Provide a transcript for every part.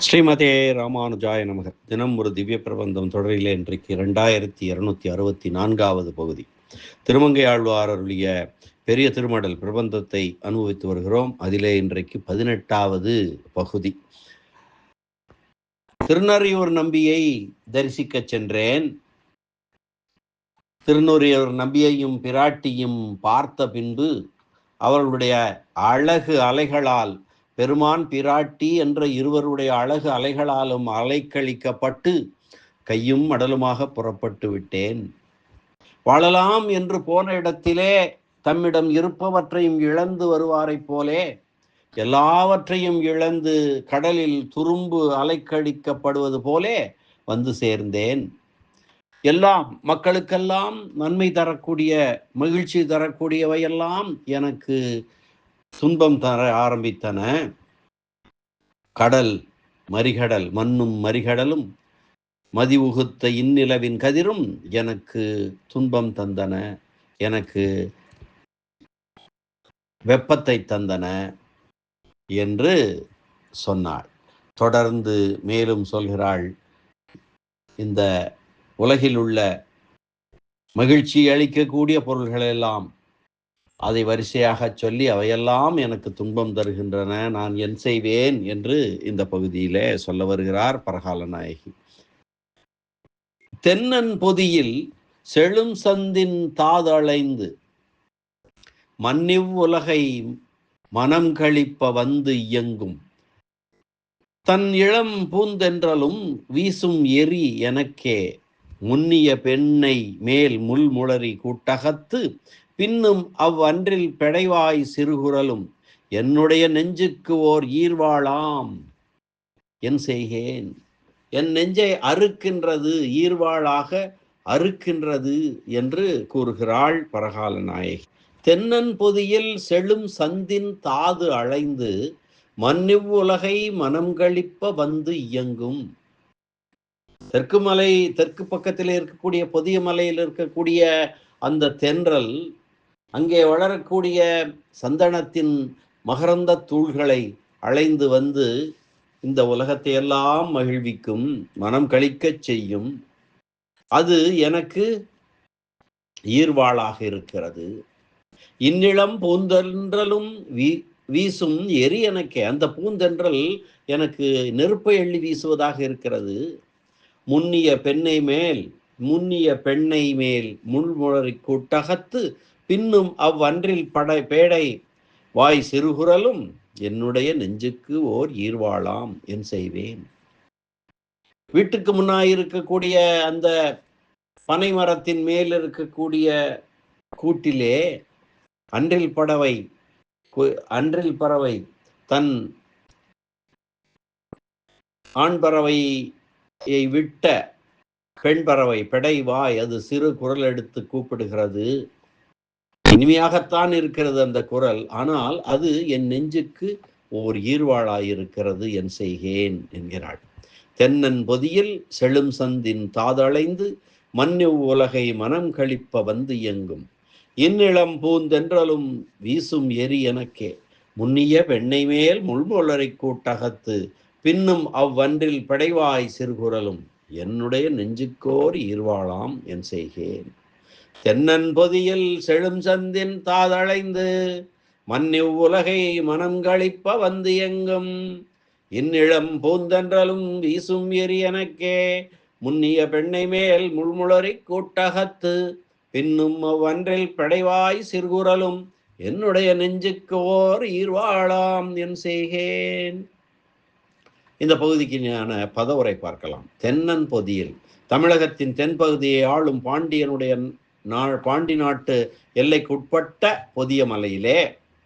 ஸ்ரீமதே ராமானுஜாய நமக. தினம் ஒரு திவ்ய பிரபந்தம் தொடரிலே இன்றைக்கு 2264வது பகுதி. திருமங்கை ஆழ்வார் அருளிய பெரிய திருமடல் பிரபந்தத்தை அனுபவித்து வருகிறோம். அதிலே இன்றைக்கு 18வது பகுதி. திருநறையூர் நம்பியை தரிசிக்க சென்றேன். திருநறையூர் நம்பியையும் பிராட்டியும் பார்த்த பின்பு அவர்களுடைய அழகு அலைகளால், பெருமான் பிராட்டி என்ற இருவருடைய அழகு அலைகளாலும் அலைக்கழிக்கப்பட்டு கையும் மடலுமாக புறப்பட்டு விட்டேன். வாழலாம் என்று போன இடத்திலே தம்மிடம் இருப்பவற்றையும் இழந்து வருவாரைப் போலே எல்லாவற்றையும் இழந்து கடலில் துரும்பு அலைக்கழிக்கப்படுவது போலே வந்து சேர்ந்தேன். எல்லாம் மக்களுக்கெல்லாம் நன்மை தரக்கூடிய, மகிழ்ச்சி தரக்கூடியவையெல்லாம் எனக்கு துன்பம் தர ஆரம்பித்தன. கடல் மறிகடல், மண்ணும் மறிகடலும் மதி உகுத்த இந்நிலவின் கதிரும் எனக்கு துன்பம் தந்தன, எனக்கு வெப்பத்தை தந்தன என்று சொன்னாள். தொடர்ந்து மேலும் சொல்கிறாள், இந்த உலகில் உள்ள மகிழ்ச்சி அளிக்கக்கூடிய பொருள்களெல்லாம் அதை வரிசையாக சொல்லி அவையெல்லாம் எனக்கு துன்பம் தருகின்றன, நான் என் செய்வேன் என்று இந்த பகுதியிலே சொல்ல வருகிறார் பரகால நாயகி. தென்னன் பொதியில் செழும் சந்தின் தாதளைந்து மன்னிவ் உலகை மனம் கழிப்ப வந்து இயங்கும் தன் இளம் பூந்தென்றலும் வீசும் எரி எனக்கே முன்னிய பெண்ணை மேல் முள்முளரி கூட்டகத்து பின்னும் அவ்வன்றில் பெடைவாய் சிறுகுரலும் என்னுடைய நெஞ்சுக்கு ஓர் ஈர்வாளாம் என் செய்கேன். என் நெஞ்சை அறுக்கின்றது, ஈர்வாளாக அறுக்கின்றது என்று கூறுகிறாள் பரகால நாயகி. தென்னன் பொதியில் செழும் சந்தின் தாது அழைந்து மன்னிவ் உலகை மனம் கழிப்ப வந்து இயங்கும். தெற்கு பக்கத்தில் இருக்கக்கூடிய பொதிய மலையில் இருக்கக்கூடிய அந்த தென்றல் அங்கே வளரக்கூடிய சந்தனத்தின் மகரந்த தூள்களை அலைந்து வந்து இந்த உலகத்தை எல்லாம் மகிழ்விக்கும், மனம் கழிக்கச் செய்யும். அது எனக்கு ஈர்வாளாக இருக்கிறது. இந்நிலம் பூந்தென்றலும் வீசும் எரி எனக்கே, அந்த பூந்தென்றல் எனக்கு நெருப்பை எள்ளி வீசுவதாக இருக்கிறது. முன்னிய பெண்ணை மேல் முள்முளரி கூட்டகத்து பின்னும் அவ்வன்றில் பேடை வாய் சிறுகுரலும் என்னுடைய நெஞ்சுக்கு ஓர் ஈர்வாளாம் என் செய்வேன். வீட்டுக்கு முன்னாயிருக்கக்கூடிய அந்த பனை மரத்தின் மேல் இருக்கக்கூடிய கூட்டிலே அன்றில் பறவை தன் ஆண் பறவையை விட்ட பெண் பறவை பெடைவாய் அது சிறு குரல் எடுத்து கூப்பிடுகிறது. இனிமையாகத்தான் இருக்கிறது அந்த குரல், ஆனால் அது என் நெஞ்சுக்கு ஓர் ஈர்வாளாயிருக்கிறது, என் செய்கேன் என்கிறாள். தென்னன் பொதியில் செழும் சந்தின் தாதளைந்து மன்னிவ் உலகை மனம் கழிப்ப வந்து இயங்கும் இந்நிலம் பூந்தென்றலும் வீசும் எரி எனக்கே முன்னிய பெண்ணை மேல் முள்முளரை கூட்டகத்து பின்னும் அவ்வன்றில் படைவாய் சிறுகுரலும் என்னுடைய நெஞ்சுக்கோர் ஈர்வாளாம் என் செய்கேன். தென்னன் பொதியில் செழும் சந்தின் தாதளைந்து மன்னிவ் உலகை மனம் கழிப்ப வந்து எங்கும் இந்நிலம் பூந்தென்றலும் வீசும் எரி எனக்கே முன்னிய பெண்ணை மேல் முள்முளரி கூட்டகத்து பின்னும் அவ்வன்றில் படைவாய் சிறுகுரலும் என்னுடைய நெஞ்சுக்கு ஓர் ஈர்வாளாம் என் செய்கேன். இந்த பகுதிக்கு ஞான பதவுரை பார்க்கலாம். தென்னன் பொதியில், தமிழகத்தின் தென்பகுதியை ஆளும் பாண்டி நாட்டு எல்லைக்குட்பட்ட பொதிய மலையிலே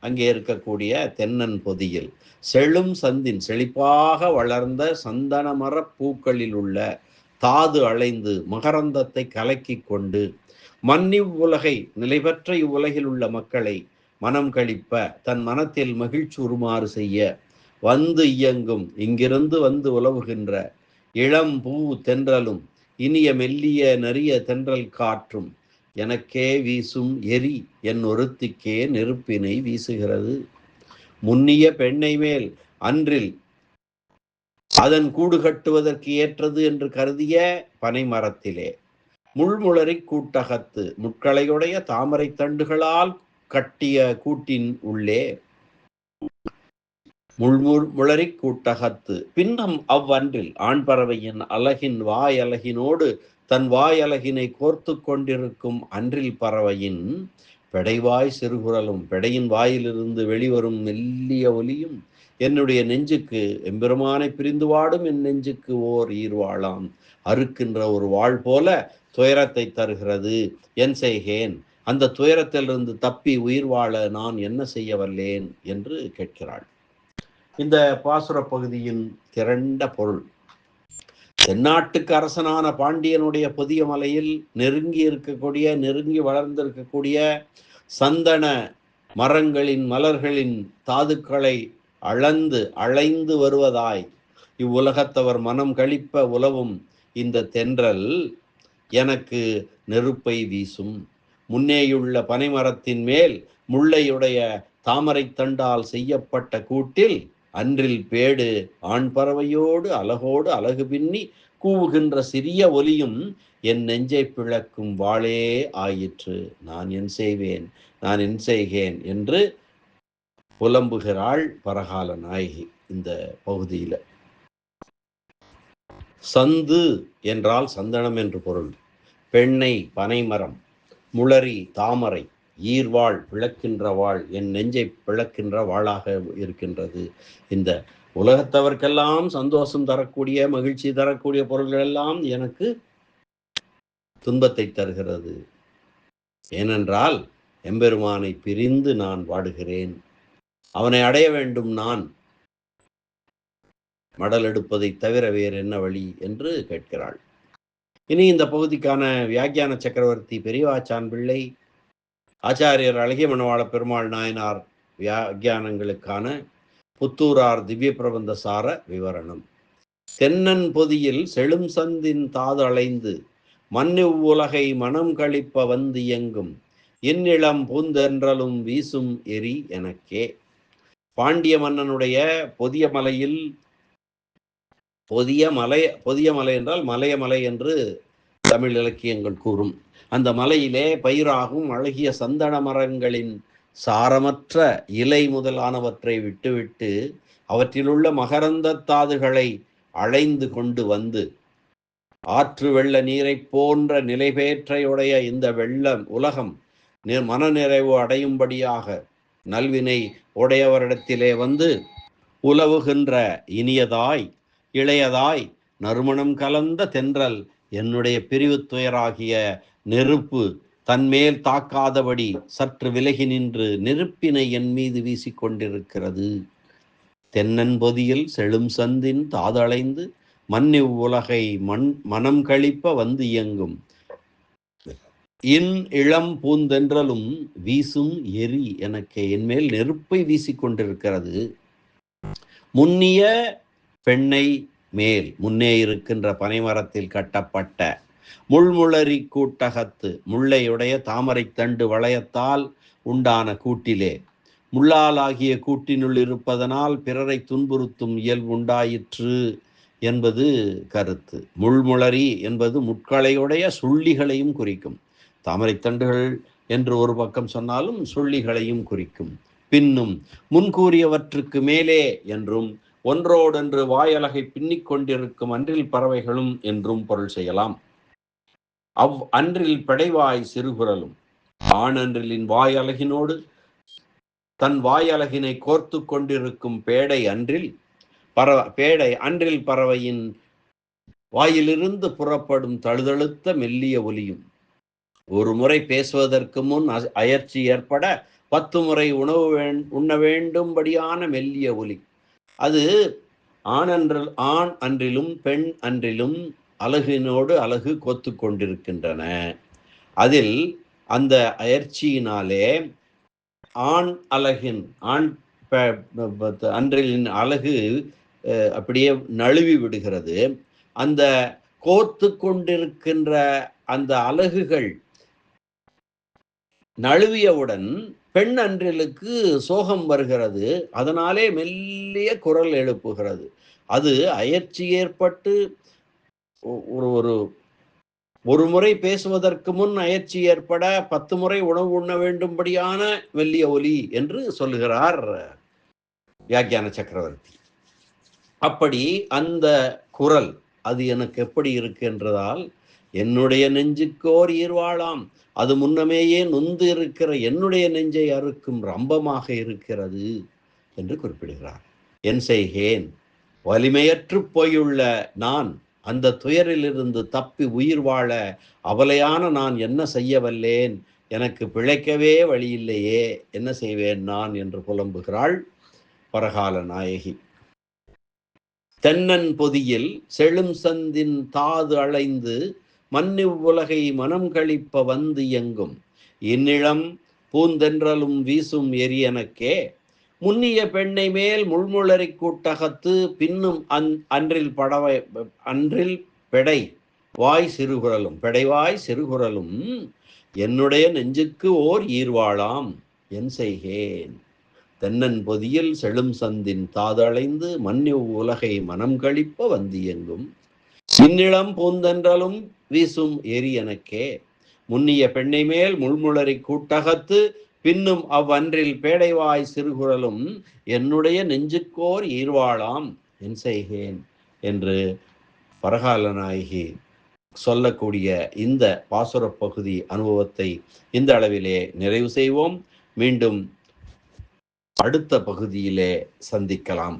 அங்கே இருக்கக்கூடிய தென்னன் பொதியில் செழும் சந்தின், செழிப்பாக வளர்ந்த சந்தன மர பூக்களில் உள்ள தாது அலைந்து மகரந்தத்தை கலக்கி கொண்டு மன்னிவ் உலகை, நிலைபெற்ற இவ்வுலகில் உள்ள மக்களை மனம் கழிப்ப, தன் மனத்தில் மகிழ்ச்சி உருமாறு செய்ய வந்து இயங்கும், இங்கிருந்து வந்து உலவுகின்ற இளம் பூ தென்றலும் இனிய மெல்லிய நெறிய தென்றல் காற்றும் எனக்கே வீசும் எரி என் ஒருத்திக்கே நெருப்பினை வீசுகிறது. முன்னிய பெண்ணை மேல் அன்றில் அதன் கூடு கட்டுவதற்கு ஏற்றது என்று கருதிய பனை மரத்திலே முள்முளரி கூட்டகத்து முட்களையுடைய தாமரை தண்டுகளால் கட்டிய கூட்டின் உள்ளே முள்முளரி கூட்டகத்து பின்னம் அவ்வன்றில் ஆண் பறவையின் அலகின் வாயலகினோடு தன் வாயலகினை கோர்த்து கொண்டிருக்கும் அன்றில் பறவையின் பெடைவாய் சிறுகுரலும் பெடையின் வாயிலிருந்து வெளிவரும் மெல்லிய ஒலியும் என்னுடைய நெஞ்சுக்கு எம்பெருமானை பிரிந்து வாடும் என் நெஞ்சுக்கு ஓர் ஈர்வாளாம் அறுக்கின்ற ஒரு வாழ் போல துயரத்தை தருகிறது. என் செய்கேன்? அந்த துயரத்திலிருந்து தப்பி உயிர் வாழ நான் என்ன செய்ய வல்லேன் என்று கேட்கிறாள். இந்த பாசுர பகுதியின் திரண்ட பொருள்: தென்னாட்டுக்கு அரசனான பாண்டியனுடைய புதிய மலையில் நெருங்கி வளர்ந்திருக்கக்கூடிய சந்தன மரங்களின் மலர்களின் தாதுக்களை அளைந்து வருவதாய் இவ்வுலகத்தவர் மனம் கழிப்ப உலவும் இந்த தென்றல் எனக்கு நெருப்பை வீசும். முன்னேயுள்ள பனைமரத்தின் மேல் முல்லையுடைய தாமரை தண்டால் செய்யப்பட்ட கூட்டில் அன்றில் பேடு ஆண் பறவையோடு அழகோடு அழகு பின்னி கூவுகின்ற சிறிய ஒலியும் என் நெஞ்சை பிளக்கும் வாளே ஆயிற்று. நான் என் செய்கேன் என்று புலம்புகிறாள் பரகால நாயகி. இந்த பகுதியில சந்து என்றால் சந்தனம் என்று பொருள். பெண்ணை பனைமரம், முளரி தாமரை, ஈர்வாள் பிளக்கின்ற வாள் என் நெஞ்சை பிளக்கின்ற வாளாக இருக்கின்றது. இந்த உலகத்தவர்க்கெல்லாம் சந்தோஷம் தரக்கூடிய மகிழ்ச்சி தரக்கூடிய பொருள்கள் எல்லாம் எனக்கு துன்பத்தை தருகிறது. ஏனென்றால் எம்பெருமானை பிரிந்து நான் வாடுகிறேன். அவனை அடைய வேண்டும். நான் மடல் எடுப்பதை தவிர வேறு என்ன வழி என்று கேட்கிறாள். இனி இந்த பகுதிக்கான வியாக்கியான சக்கரவர்த்தி பெரியவாச்சான் பிள்ளை, ஆச்சாரியர் அழகிய மணவாள பெருமாள் நாயனார் வியாக்கியானங்களுக்கான புத்தூரார் திவ்ய பிரபந்த சார விவரணம். தென்னன் பொதியில் செழும் சந்தின் தாது அலைந்து மன்னிவ் உலகை மனம் கழிப்ப வந்து இயங்கும் இன்னிளம் பூந்தென்றலும் வீசும் எரி எனக்கே. பாண்டிய மன்னனுடைய பொதிய மலையில், பொதிய மலை என்றால் மலை என்று தமிழ் இலக்கியங்கள் கூறும். அந்த மலையிலே பயிராகும் அழகிய சந்தன மரங்களின் சாரமற்ற இலை முதலானவற்றை விட்டுவிட்டு அவற்றிலுள்ள மகரந்த தாதுகளை அழைந்து கொண்டு வந்து ஆற்று வெள்ள நீரை போன்ற நிலைபேற்றையுடைய இந்த உலகம் மனநிறைவு அடையும்படியாக நல்வினை உடையவரிடத்திலே வந்து உலவுகின்ற இனியதாய் இளையதாய் நறுமணம் கலந்த தென்றல் என்னுடைய பிரிவு துயராகிய நெருப்பு தன்மேல் தாக்காதபடி சற்று விலகி நின்று நெருப்பினை என் மீது வீசிக்கொண்டிருக்கிறது. தென்னன் பொதியில் செழும் சந்தின் தாதளைந்து மன்னிவ் உலகை மனம் கழிப்ப வந்து இயங்கும் இளம் பூந்தென்றலும் வீசும் எரி எனக்கு என்மேல் நெருப்பை வீசிக்கொண்டிருக்கிறது. முன்னிய பெண்ணை மேல் முன்னே இருக்கின்ற பனைமரத்தில் கட்டப்பட்ட முள்முளரி கூட்டகத்து முல்லையுடைய தாமரை தண்டு வளையத்தால் உண்டான கூட்டிலே முள்ளாலாகிய கூட்டினுள் இருப்பதனால் பிறரை துன்புறுத்தும் இயல்பு உண்டாயிற்று என்பது கருத்து. முள்முளரி என்பது முட்களையுடைய சுள்ளிகளையும் குறிக்கும். தாமரை தண்டுகள் என்று ஒரு பக்கம் சொன்னாலும் சுள்ளிகளையும் குறிக்கும். பின்னும் முன்கூறியவற்றுக்கு மேலே என்றும் ஒன்றோடொன்று வாயலகை பின்னிக் கொண்டிருக்கும் அன்றில் பறவைகளும் என்றும் பொருள் செய்யலாம். அன்றில் பெடைவாய் சிறுகுரலும் ஆணன்றிலின் வாயலகினோடு தன் வாயலகினை கோர்த்து கொண்டிருக்கும் பேடை அன்றில் பறவையின் வாயிலிருந்து புறப்படும் தழுதழுத்த மெல்லிய ஒலியும் ஒரு முறை பேசுவதற்கு முன் அயற்சி ஏற்பட 10 முறை உண்ண வேண்டும்படியான மெல்லிய ஒலி. அது ஆண் அன்றிலும் பெண் அன்றிலும் அழகினோடு அழகு கோத்து கொண்டிருக்கின்றன. அதில் அந்த அயற்சியினாலே ஆண் அன்றிலின் அழகு அப்படியே நழுவி விடுகிறது. அந்த கோத்து கொண்டிருக்கின்ற அந்த அலகுகள் நழுவியவுடன் பெண் அன்றிலுக்கு சோகம் வருகிறது. அதனாலே மெல்லிய குரல் எழுப்புகிறது. அது அயற்சி ஏற்பட்டு ஒரு ஒரு முறை பேசுவதற்கு முன் அயற்சி ஏற்பட 10 முறை உணவு உண்ண வேண்டும்படியான மெல்லிய ஒலி என்று சொல்லுகிறார் வியாக்கியான சக்கரவர்த்தி. அப்படி அந்த குரல் அது எனக்கு எப்படி இருக்கு என்றதால், என்னுடைய நெஞ்சுக்கோர் ஈர்வாளாம், அது முன்னமேயே நொந்து இருக்கிற என்னுடைய நெஞ்சை அறுக்கும் ரம்பமாக இருக்கிறது என்று குறிப்பிடுகிறார். என் செய்கேன், வலிமையற்று போயுள்ள நான் அந்த துயரிலிருந்து தப்பி உயிர் வாழ அவலையான நான் என்ன செய்ய வல்லேன், எனக்கு பிழைக்கவே வழியில்லையே, என்ன செய்வேன் நான் என்று புலம்புகிறாள் பரகால நாயகி. தென்னன் பொதியில் செழும் சந்தின் தாது அலைந்து மன்னிவ்வுலகை மனம் கழிப்ப வந்து எங்கும் இந்நிலம் பூந்தென்றலும் வீசும் எரியனக்கே முன்னிய பெண்ணை மேல் முள்முளரி கூட்டகத்து பின்னும் அன்றில் பெடை வாய் சிறுகுரலும் பெடைவாய் சிறுகுரலும் என்னுடைய நெஞ்சுக்கு ஓர் ஈர்வாளாம், என் செய்கேன். தென்னன் பொதியில் செழும் சந்தின் தாதளைந்து மன்னிவ் உலகை மனம் கழிப்ப வந்தியெங்கும் இந்நிலம் பூந்தென்றலும் வீசும் எரியனக்கே முன்னிய பெண்ணை மேல் முள்முளரி கூட்டகத்து பின்னும் அவ்வன்றில் பேடைவாய் சிறுகுரலும் என்னுடைய நெஞ்சுக்கோர் ஈர்வாளாம், என் செய்கேன் என்று பரகால நாயகி சொல்லக்கூடிய இந்த பாசுர பகுதி அனுபவத்தை இந்த அளவிலே நிறைவு செய்வோம். மீண்டும் அடுத்த பகுதியிலே சந்திக்கலாம்.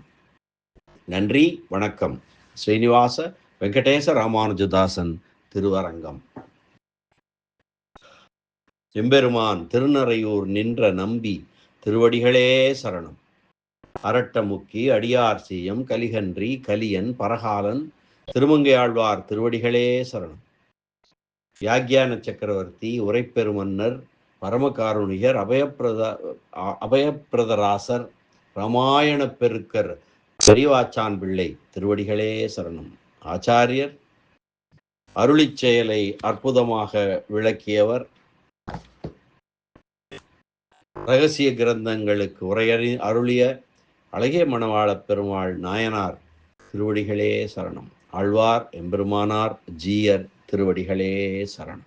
நன்றி, வணக்கம். ஸ்ரீனிவாச வெங்கடேச ராமானுஜதாசன், திருவரங்கம். எம்பெருமான் திருநறையூர் நின்ற நம்பி திருவடிகளே சரணம். அரட்டமுக்கி அடியார் செய்யம் கலிகன்றி கலியன் பரகாலன் திருமங்கையாழ்வார் திருவடிகளே சரணம். வியாக்கியான சக்கரவர்த்தி, உரைப்பெருமன்னர், பரமகாருணிகர், அபயப்பிரதராசர், ராமாயண பெருக்கர் பெரியவாச்சான் பிள்ளை திருவடிகளே சரணம். ஆச்சாரியர் அருளிச் செயலை அற்புதமாக விளக்கியவர், இரகசிய கிரந்தங்களுக்கு அருளிய அழகிய மணவாளப் பெருமாள் நாயனார் திருவடிகளே சரணம். ஆழ்வார் எம்பெருமானார் ஜீயர் திருவடிகளே சரணம்.